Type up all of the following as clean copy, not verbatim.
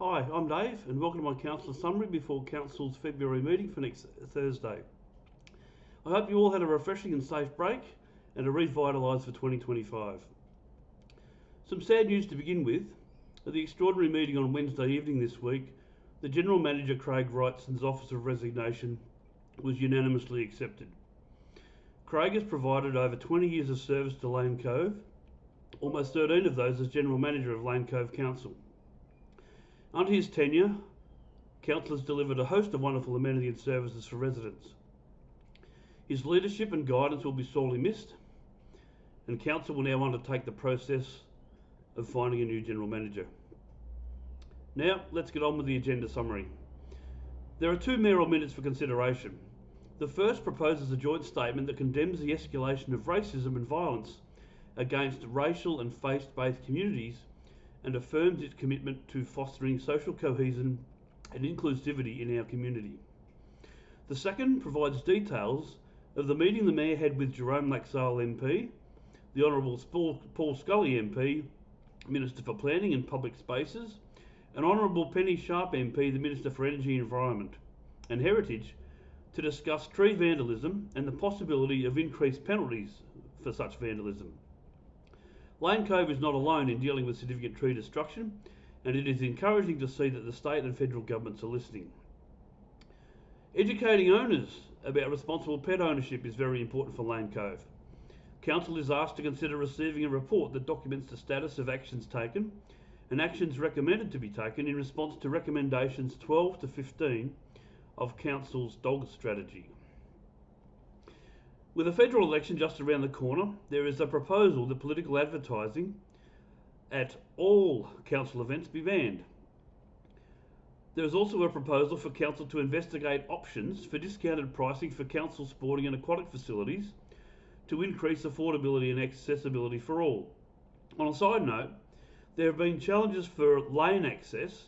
Hi, I'm Dave and welcome to my Councillor summary before Council's February meeting for next Thursday. I hope you all had a refreshing and safe break and are revitalised for 2025. Some sad news to begin with. At the extraordinary meeting on Wednesday evening this week, the General Manager Craig Wrightson's office of resignation was unanimously accepted. Craig has provided over 20 years of service to Lane Cove, almost 13 of those as General Manager of Lane Cove Council. Under his tenure, Council has delivered a host of wonderful amenity and services for residents. His leadership and guidance will be sorely missed, and Council will now undertake the process of finding a new General Manager. Now, let's get on with the agenda summary. There are two mayoral minutes for consideration. The first proposes a joint statement that condemns the escalation of racism and violence against racial and faith-based communities and affirms its commitment to fostering social cohesion and inclusivity in our community. The second provides details of the meeting the Mayor had with Jerome Laxale MP, the Honourable Paul Scully MP, Minister for Planning and Public Spaces, and Honourable Penny Sharpe MP, the Minister for Energy, Environment and Heritage, to discuss tree vandalism and the possibility of increased penalties for such vandalism. Lane Cove is not alone in dealing with significant tree destruction, and it is encouraging to see that the state and federal governments are listening. Educating owners about responsible pet ownership is very important for Lane Cove. Council is asked to consider receiving a report that documents the status of actions taken and actions recommended to be taken in response to recommendations 12 to 15 of Council's dog strategy. With the federal election just around the corner, there is a proposal that political advertising at all council events be banned. There is also a proposal for council to investigate options for discounted pricing for council sporting and aquatic facilities to increase affordability and accessibility for all. On a side note, there have been challenges for lane access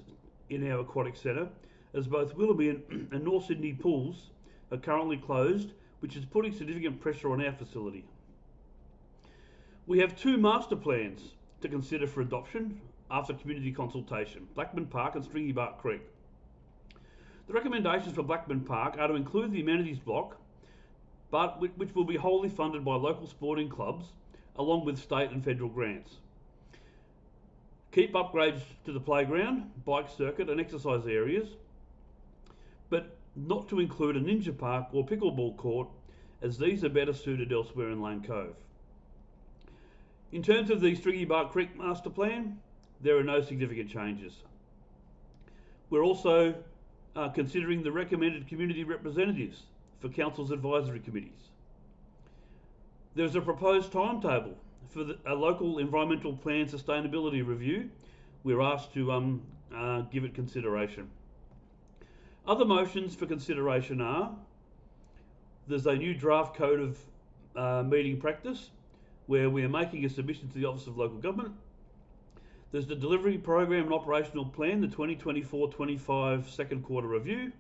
in our aquatic centre, as both Willoughby and North Sydney pools are currently closed, which is putting significant pressure on our facility. We have two master plans to consider for adoption after community consultation: Blackman Park and Stringybark Creek. The recommendations for Blackman Park are to include the amenities block, but which will be wholly funded by local sporting clubs along with state and federal grants. Keep upgrades to the playground, bike circuit and exercise areas, but not to include a ninja park or pickleball court, as these are better suited elsewhere in Lane Cove. In terms of the Stringybark Creek Master Plan, there are no significant changes. We're also considering the recommended community representatives for Council's advisory committees. There's a proposed timetable for a local environmental plan sustainability review. We're asked to give it consideration. Other motions for consideration are: there's a new draft code of meeting practice where we are making a submission to the Office of Local Government. There's the delivery program and operational plan, the 2024-25 second quarter review.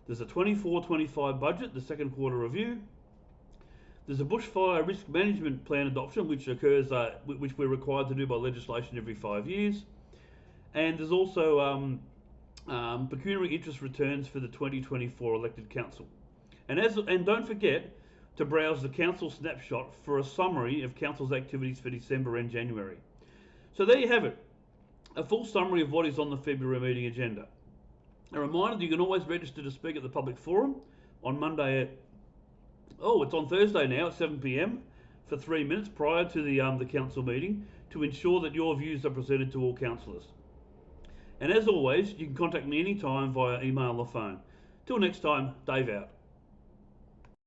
There's a 24-25 budget, the second quarter review. There's a bushfire risk management plan adoption, which occurs, which we're required to do by legislation every 5 years. And there's also pecuniary interest returns for the 2024 elected council. And don't forget to browse the council snapshot for a summary of council's activities for December and January. So there you have it, a full summary of what is on the February meeting agenda. A reminder that you can always register to speak at the public forum on Monday it's on Thursday now at 7 p.m. for 3 minutes prior to the council meeting to ensure that your views are presented to all councillors. And as always, you can contact me anytime via email or phone. Till next time, Dave out.